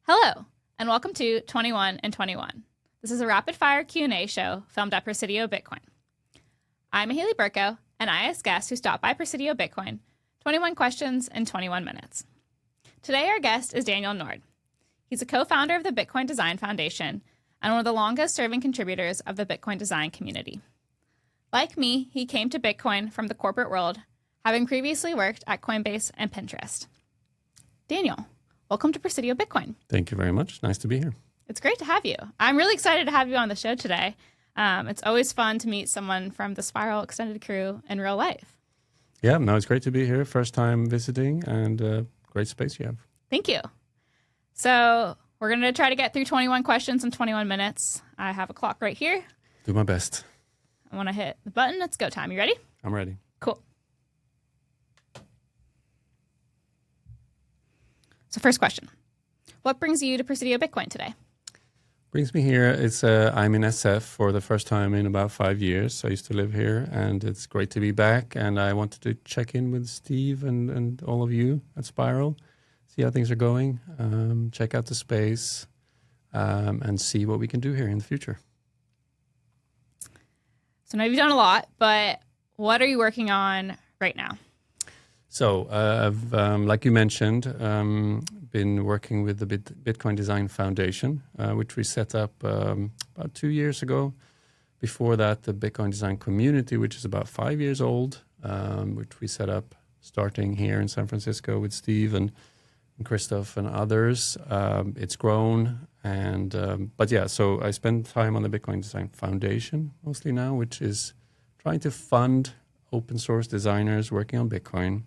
Hello, and welcome to 21 and 21. This is a rapid-fire Q&A show filmed at Presidio Bitcoin. I'm Haley Berkoe, and I ask guests who stop by Presidio Bitcoin 21 questions in 21 minutes. Today, our guest is Daniel Nordh. He's a co-founder of the Bitcoin Design Foundation and one of the longest-serving contributors of the Bitcoin design community. Like me, he came to Bitcoin from the corporate world, having previously worked at Coinbase and Pinterest. Daniel, welcome to Presidio Bitcoin. Thank you very much. Nice to be here. It's great to have you. I'm really excited to have you on the show today. It's always fun to meet someone from the Spiral Extended crew in real life. Yeah, no, it's great to be here. First time visiting, and great space you have. Thank you. So we're going to try to get through 21 questions in 21 minutes. I have a clock right here. Do my best. I want to hit the button. It's go time. You ready? I'm ready. Cool. So first question. What brings you to Presidio Bitcoin today? Brings me here. I'm in SF for the first time in about 5 years. I used to live here, and it's great to be back. And I wanted to check in with Steve and all of you at Spiral, see how things are going, check out the space, and see what we can do here in the future. So now you've done a lot, but what are you working on right now? So I've, like you mentioned, been working with the Bitcoin Design Foundation, which we set up about 2 years ago. Before that, the Bitcoin Design Community, which is about 5 years old, which we set up starting here in San Francisco with Steve and Christoph and others. It's grown, so I spend time on the Bitcoin Design Foundation mostly now, which is trying to fund open source designers working on Bitcoin,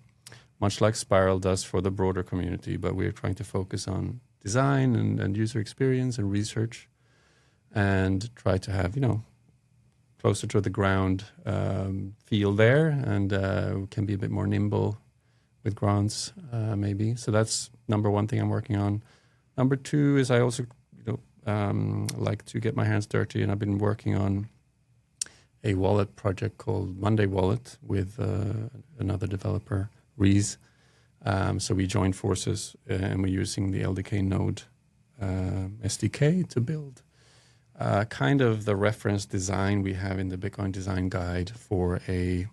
much like Spiral does for the broader community, but we're trying to focus on design and user experience and research and try to have, closer to the ground feel there, and we can be a bit more nimble with grants, maybe. So that's number one thing I'm working on. Number two is I also, like to get my hands dirty, and I've been working on a wallet project called Monday Wallet with another developer, Reese. So we joined forces, and we're using the LDK node SDK to build kind of the reference design we have in the Bitcoin design guide for it's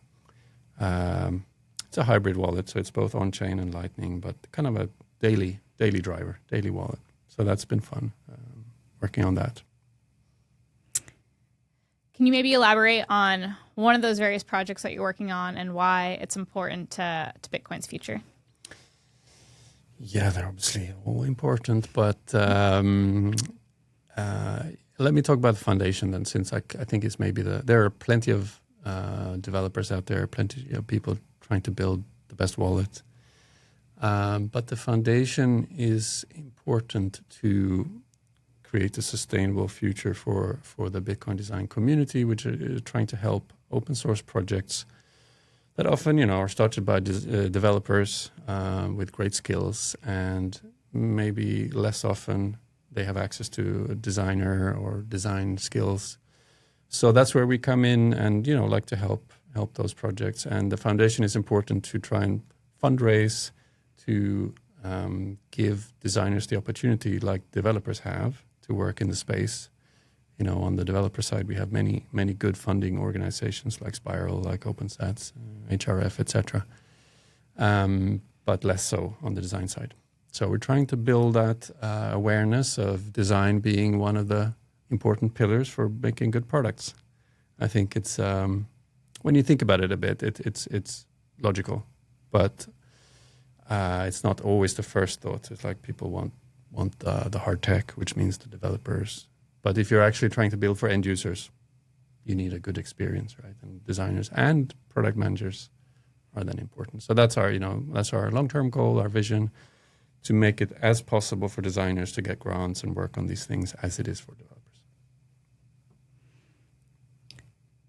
a hybrid wallet. So it's both on-chain and Lightning, but kind of a daily driver, daily wallet. So that's been fun working on that. Can you maybe elaborate on one of those various projects that you're working on and why it's important to Bitcoin's future? Yeah, they're obviously all important, but let me talk about the foundation then, since I think it's maybe there are plenty of developers out there, plenty of people trying to build the best wallet. But the foundation is important to create a sustainable future for the Bitcoin design community, which are trying to help open source projects that often, are started by developers with great skills, and maybe less often they have access to a designer or design skills. So that's where we come in and, like to help those projects. And the foundation is important to try and fundraise, to give designers the opportunity, like developers have, to work in the space. On the developer side, we have many, many good funding organizations like Spiral, like OpenSats, HRF, etc. But less so on the design side. So we're trying to build that awareness of design being one of the important pillars for making good products. I think it's, when you think about it a bit, it's logical, but it's not always the first thought. It's like people want the hard tech, which means the developers. But if you're actually trying to build for end users, you need a good experience, right? And designers and product managers are then important. So that's our long-term goal, our vision, to make it as possible for designers to get grants and work on these things as it is for developers.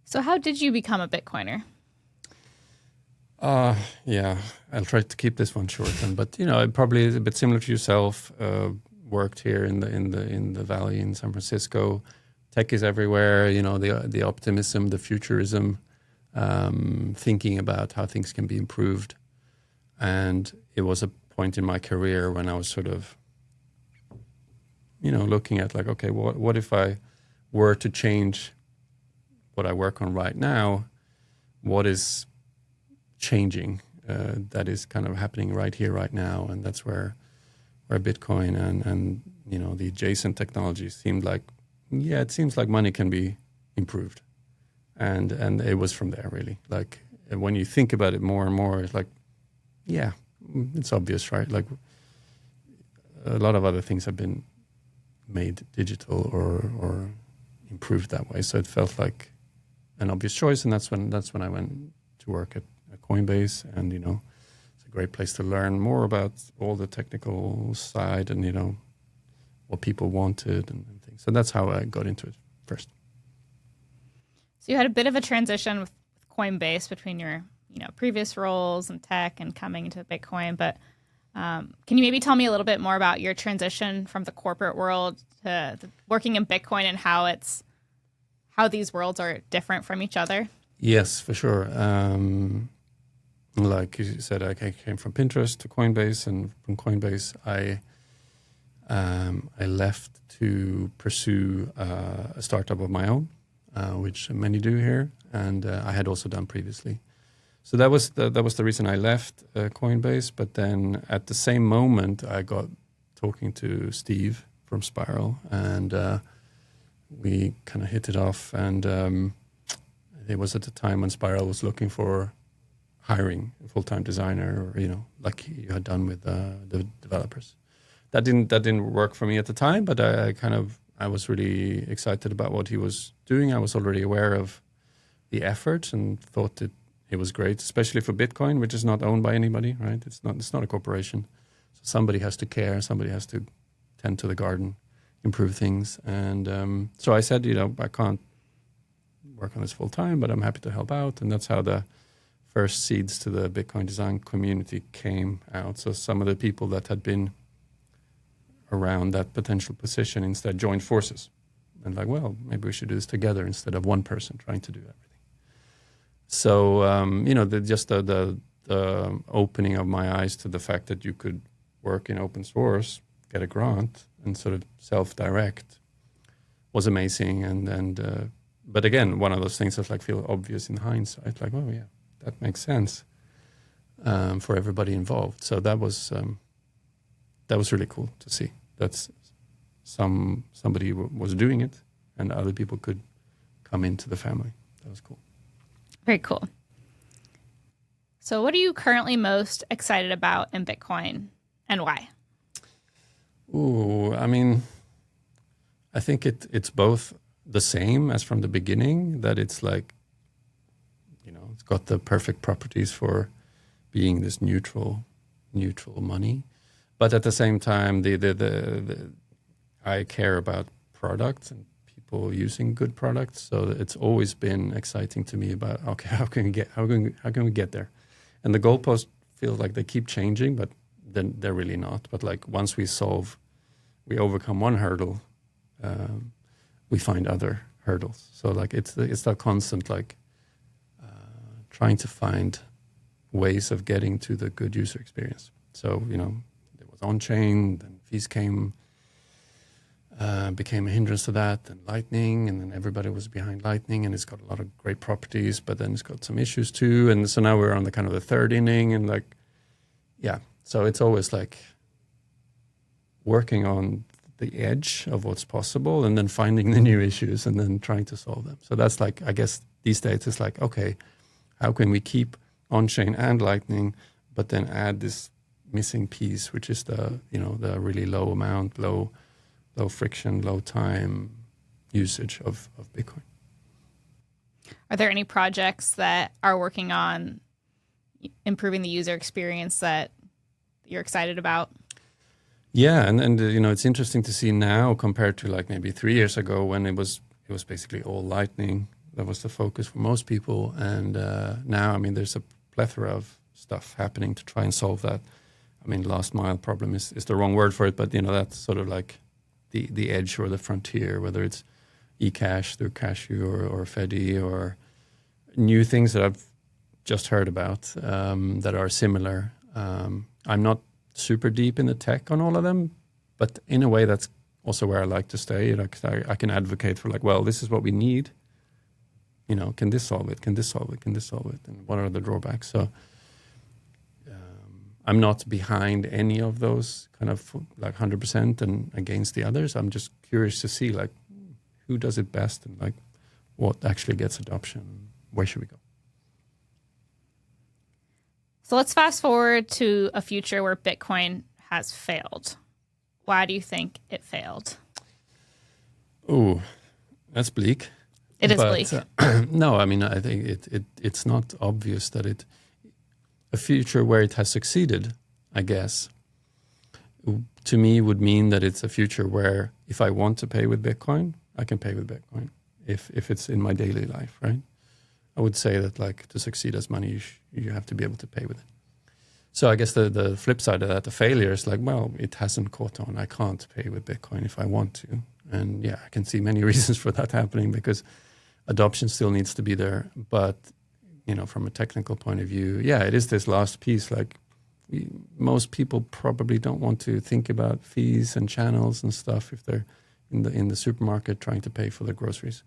So how did you become a Bitcoiner? Yeah, I'll try to keep this one short then. But it probably is a bit similar to yourself. Worked here in the valley in San Francisco. Tech is everywhere. The optimism, the futurism, thinking about how things can be improved. And it was a point in my career when I was sort of looking at like, okay, what if I were to change what I work on right now? What is changing that is kind of happening right here, right now? And that's where Bitcoin and the adjacent technologies seemed like, it seems like money can be improved. And it was from there, really. Like, when you think about it more and more, it's like, yeah, it's obvious, right? Like, a lot of other things have been made digital or improved that way. So it felt like an obvious choice, and that's when I went to work at Coinbase, and it's a great place to learn more about all the technical side and what people wanted and things. So that's how I got into it first. So you had a bit of a transition with Coinbase between your previous roles and tech and coming into Bitcoin, but can you maybe tell me a little bit more about your transition from the corporate world to working in Bitcoin and how these worlds are different from each other? Yes, for sure. Like you said, I came from Pinterest to Coinbase, and from Coinbase, I left to pursue a startup of my own, which many do here, and I had also done previously. So that was the reason I left Coinbase. But then at the same moment, I got talking to Steve from Spiral, and we kind of hit it off. And it was at the time when Spiral was looking for hiring a full-time designer, or like you had done with the developers. That didn't work for me at the time, but I was really excited about what he was doing. I was already aware of the effort and thought that it was great, especially for Bitcoin, which is not owned by anybody, right? It's not a corporation. So somebody has to care, somebody has to tend to the garden, improve things. And so I said, I can't work on this full time, but I'm happy to help out. And that's how the first seeds to the Bitcoin design community came out. So some of the people that had been around that potential position instead joined forces. And like, well, maybe we should do this together instead of one person trying to do everything. So, the opening of my eyes to the fact that you could work in open source, get a grant, and sort of self-direct was amazing. But again, one of those things that feel obvious in hindsight, like, oh yeah, that makes sense for everybody involved. So that was really cool to see. That's somebody was doing it, and other people could come into the family. That was cool. Very cool. So what are you currently most excited about in Bitcoin, and why? Ooh, I mean, I think it's both the same as from the beginning, that it's like, it's got the perfect properties for being this neutral money. But at the same time, I care about products and people using good products. So it's always been exciting to me about, okay, how can we get there? And the goalposts feel like they keep changing, but then they're really not. But like once we overcome one hurdle, we find other hurdles. So like it's that constant trying to find ways of getting to the good user experience. So there was on-chain, then fees became a hindrance to that, and Lightning, and then everybody was behind Lightning, and it's got a lot of great properties, but then it's got some issues too. And so now we're on the kind of the third inning, and so it's always like working on the edge of what's possible and then finding the new issues and then trying to solve them. So that's like, I guess these days it's like, okay, how can we keep on-chain and Lightning, but then add this missing piece, which is the really low amount, low friction, low time usage of Bitcoin. Are there any projects that are working on improving the user experience that you're excited about? Yeah, and it's interesting to see now compared to like maybe 3 years ago when it was basically all Lightning. That was the focus for most people. And now, I mean, there's a plethora of stuff happening to try and solve that. I mean, last mile problem is the wrong word for it, but that's sort of like the edge or the frontier, whether it's eCash through Cashew or Fedi or new things that I've just heard about that are similar. I'm not super deep in the tech on all of them, but in a way that's also where I like to stay. Like I can advocate for like, well, this is what we need. You know, can this solve it? Can this solve it? Can this solve it? And what are the drawbacks? So I'm not behind any of those kind of like 100% and against the others. I'm just curious to see like who does it best and like what actually gets adoption. Where should we go? So let's fast forward to a future where Bitcoin has failed. Why do you think it failed? Oh, that's bleak. It is bleak. No, I mean, I think it's not obvious that a future where it has succeeded, I guess, to me would mean that it's a future where if I want to pay with Bitcoin, I can pay with Bitcoin if it's in my daily life, right? I would say that like to succeed as money, you have to be able to pay with it. So I guess the flip side of that, the failure is like, well, it hasn't caught on. I can't pay with Bitcoin if I want to. And yeah, I can see many reasons for that happening because adoption still needs to be there. But, you know, from a technical point of view, yeah, it is this last piece. Like most people probably don't want to think about fees and channels and stuff if they're in the supermarket trying to pay for their groceries.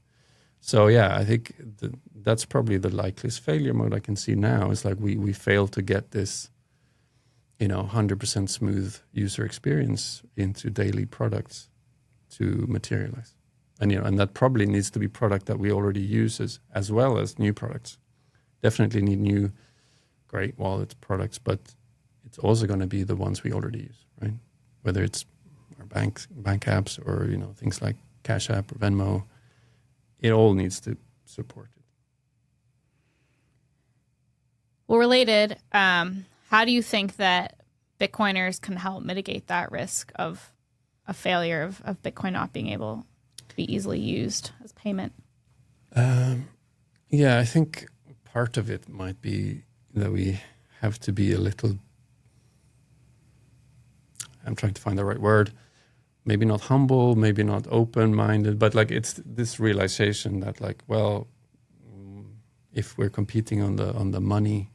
So yeah, I think that's probably the likeliest failure mode I can see now is like we fail to get this, you know, 100% smooth user experience into daily products to materialize. And, you know, and that probably needs to be product that we already use as well as new products. Definitely need new great wallet products, but it's also going to be the ones we already use, right? Whether it's our bank apps or, you know, things like Cash App or Venmo, it all needs to support it. Well, related, how do you think that Bitcoiners can help mitigate that risk of a failure of Bitcoin not being able to be easily used as payment? Yeah, I think part of it might be that we have to be a little, I'm trying to find the right word, maybe not humble, maybe not open-minded, but like it's this realization that like, well, if we're competing on the money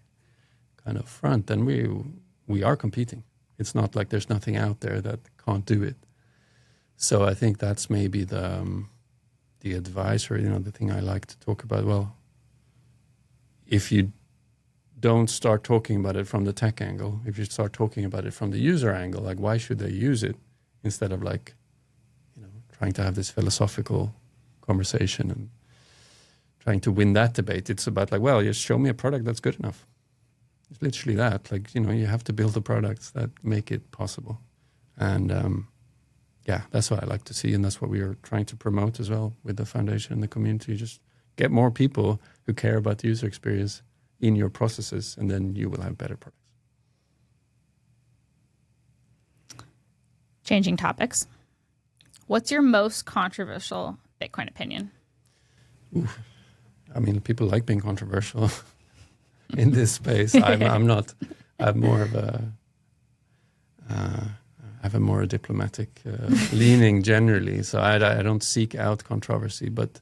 kind of front, then we are competing. It's not like there's nothing out there that can't do it. So I think that's maybe the advice or, you know, the thing I like to talk about. Well, if you don't start talking about it from the tech angle, if you start talking about it from the user angle, like why should they use it instead of like, you know, trying to have this philosophical conversation and trying to win that debate. It's about like, well, just show me a product that's good enough. It's literally that. Like, you know, you have to build the products that make it possible. And yeah, that's what I like to see. And that's what we are trying to promote as well with the foundation and the community. Just get more people who care about the user experience in your processes, and then you will have better products. Changing topics. What's your most controversial Bitcoin opinion? Ooh, I mean, people like being controversial in this space. I'm not. I'm more of a. I have a more diplomatic leaning generally, so I don't seek out controversy. But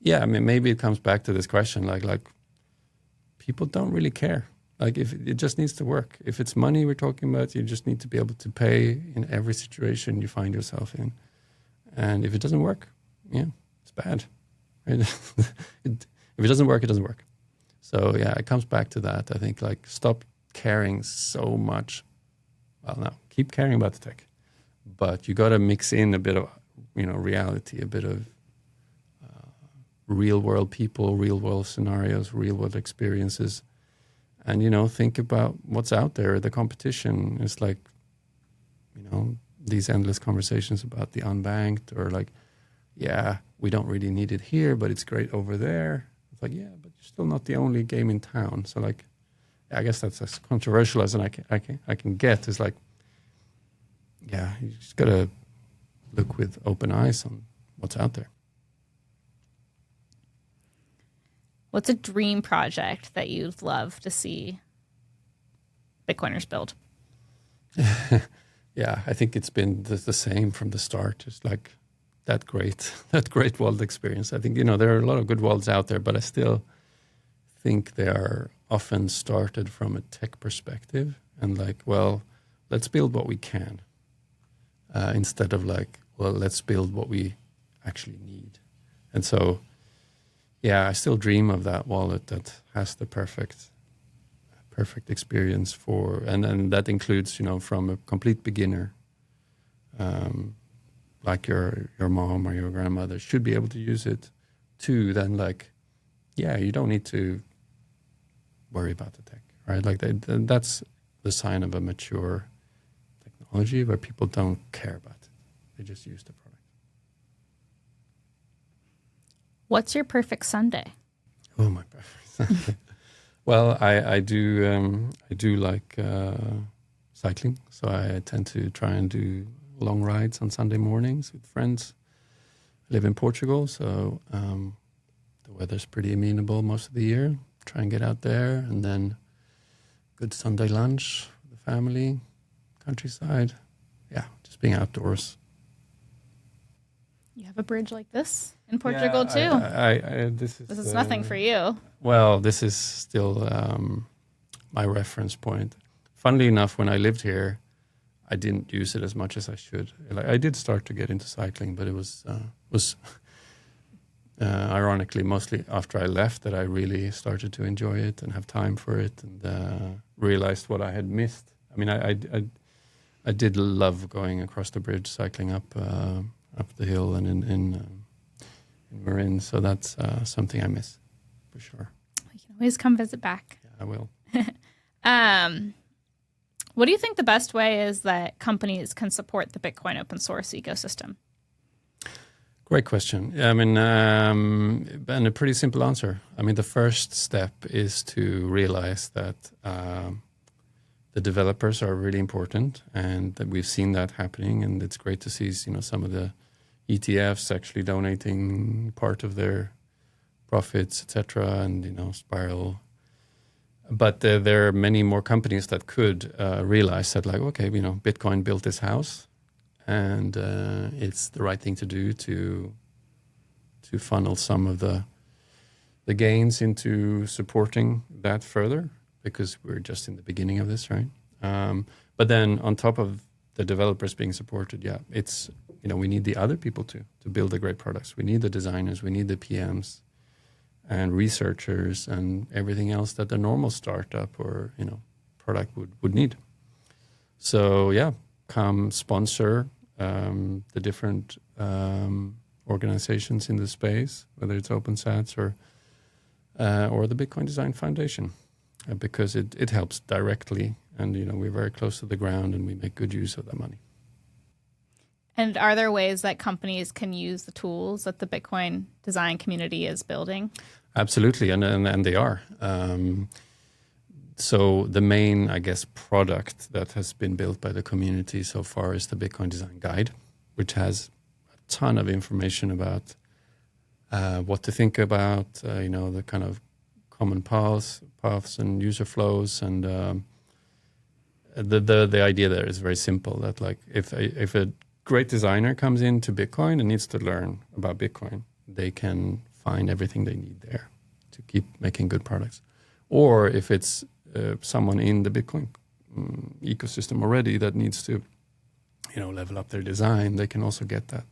yeah, I mean, maybe it comes back to this question, like people don't really care. Like if it just needs to work. If it's money we're talking about, you just need to be able to pay in every situation you find yourself in. And if it doesn't work, yeah, it's bad. Right? If it doesn't work, it doesn't work. So yeah, it comes back to that. I think like stop caring so much. Well, no, keep caring about the tech, but you got to mix in a bit of, you know, reality, a bit of real world people, real world scenarios, real world experiences. And, you know, think about what's out there. The competition is like, you know, these endless conversations about the unbanked or like, yeah, we don't really need it here, but it's great over there. It's like, yeah, but you're still not the only game in town. So like, I guess that's as controversial as I can get is like, yeah, you just got to look with open eyes on what's out there. What's a dream project that you'd love to see Bitcoiners build? Yeah, I think it's been the same from the start. Just like that great wallet experience. I think, you know, there are a lot of good wallets out there, but I still think they are often started from a tech perspective and like, well, let's build what we can. instead of like, well, let's build what we actually need. And so, yeah, I still dream of that wallet that has the perfect experience for, and that includes, from a complete beginner, like your mom or your grandmother should be able to use it, to then like, yeah, you don't need to worry about the tech, right? Like that's the sign of a mature technology where people don't care about it. They just use the product. What's your perfect Sunday? Oh, my perfect Sunday. Well, I do like cycling, so I tend to try and do long rides on Sunday mornings with friends. I live in Portugal, so the weather's pretty amenable most of the year. Try and get out there, and then good Sunday lunch with the family, countryside. Yeah, just being outdoors. You have a bridge like this in Portugal too. This is nothing for you. Well, this is still my reference point. Funnily enough, when I lived here, I didn't use it as much as I should. Like, I did start to get into cycling, but it was ironically mostly after I left that I really started to enjoy it and have time for it, and realized what I had missed. I mean, I did love going across the bridge, cycling up the hill and in Marin. So that's something I miss for sure. You can always come visit back. Yeah, I will. What do you think the best way is that companies can support the Bitcoin open source ecosystem? Great question. I mean, and a pretty simple answer. I mean, the first step is to realize that the developers are really important, and that we've seen that happening. And it's great to see, some of the ETFs actually donating part of their profits, etc., and Spiral. But there are many more companies that could realize that, like, okay, Bitcoin built this house, and it's the right thing to do to funnel some of the gains into supporting that further, because we're just in the beginning of this, right? But then on top of the developers being supported, yeah, it's we need the other people to build the great products. We need the designers, we need the PMs and researchers and everything else that a normal startup or product would need. So yeah, come sponsor the different organizations in the space, whether it's OpenSats or the Bitcoin Design Foundation, because it helps directly, and we're very close to the ground and we make good use of that money. And are there ways that companies can use the tools that the Bitcoin design community is building? Absolutely, and they are. So the main, I guess, product that has been built by the community so far is the Bitcoin Design Guide, which has a ton of information about what to think about, the kind of common paths and user flows, and the idea there is very simple. That like if a great designer comes into Bitcoin and needs to learn about Bitcoin, they can find everything they need there to keep making good products. Or if it's someone in the Bitcoin ecosystem already that needs to, level up their design, they can also get that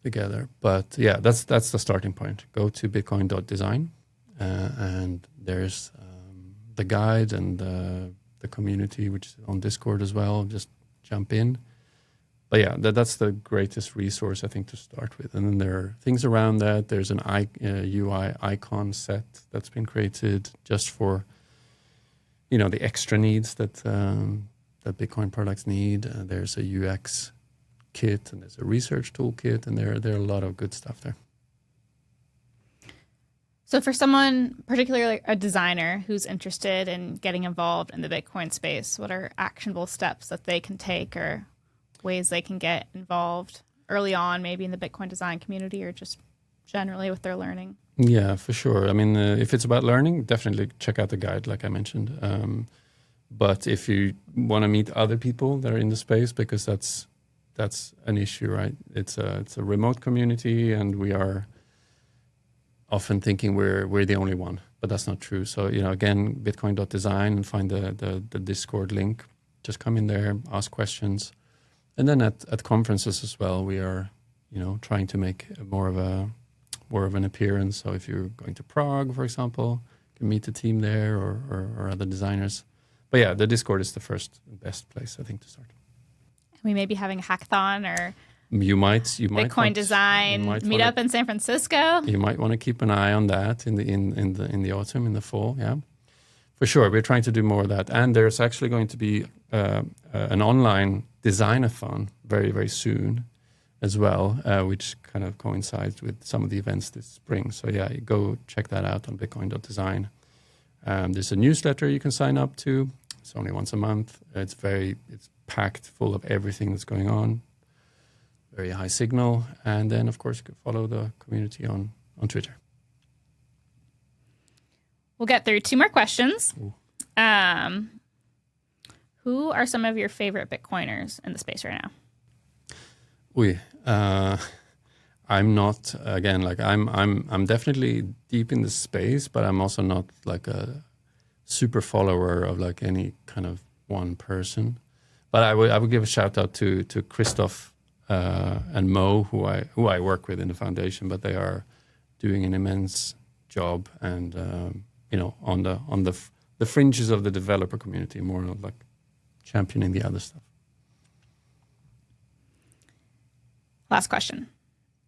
together. But yeah, that's the starting point. Go to bitcoin.design, and there's the guide and the community, which is on Discord as well. Just jump in. But yeah, that's the greatest resource, I think, to start with. And then there are things around that. There's an UI icon set that's been created just for, the extra needs that Bitcoin products need. There's a UX kit, and there's a research toolkit, and there are a lot of good stuff there. So for someone, particularly a designer who's interested in getting involved in the Bitcoin space, what are actionable steps that they can take, or ways they can get involved early on, maybe in the Bitcoin design community, or just generally with their learning? Yeah, for sure. I mean, if it's about learning, definitely check out the guide, like I mentioned. But if you want to meet other people that are in the space, because that's an issue, right? It's a remote community, and we are often thinking we're the only one, but that's not true. So, again, bitcoin.design, and find the Discord link. Just come in there, ask questions. And then at conferences as well, we are, trying to make more of an appearance. So if you're going to Prague, for example, you can meet the team there or other designers. But yeah, the Discord is the first and best place, I think, to start. We may be having a hackathon or you might Bitcoin design meetup in San Francisco. You might want to keep an eye on that in the autumn, in the fall. Yeah, for sure. We're trying to do more of that, and there's actually going to be an online designathon very, very soon as well, which kind of coincides with some of the events this spring. So yeah, go check that out on bitcoin.design. There's a newsletter you can sign up to. It's only once a month. It's packed full of everything that's going on. Very high signal. And then, of course, you can follow the community on Twitter. We'll get through 2 more questions. Who are some of your favorite Bitcoiners in the space right now? I'm not, again, like I'm definitely deep in the space, but I'm also not like a super follower of like any kind of one person. But I would give a shout out to Christoph and Mo, who I work with in the foundation, but they are doing an immense job and on the fringes of the developer community, more like championing the other stuff. Last question.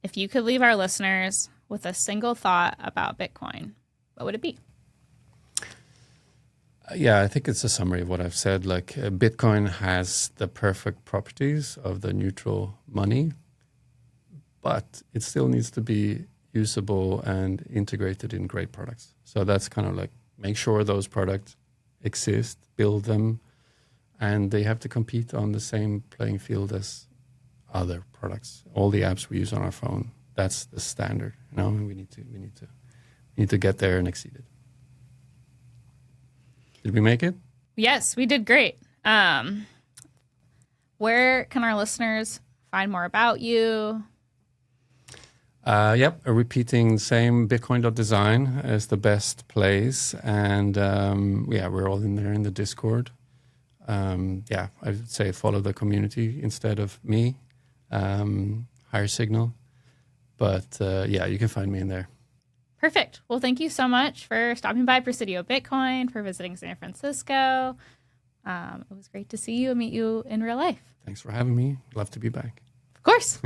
If you could leave our listeners with a single thought about Bitcoin, what would it be? Yeah, I think it's a summary of what I've said. Like Bitcoin has the perfect properties of the neutral money, but it still needs to be usable and integrated in great products. So that's kind of like make sure those products exist, build them, and they have to compete on the same playing field as other products. All the apps we use on our phone, that's the standard. We need to get there and exceed it. Did we make it? Yes, we did great. Where can our listeners find more about you? Repeating the same bitcoin.design is the best place. And we're all in there in the Discord. I would say follow the community instead of me. Higher signal. But you can find me in there. Perfect. Well, thank you so much for stopping by Presidio Bitcoin, for visiting San Francisco. It was great to see you and meet you in real life. Thanks for having me. Love to be back. Of course.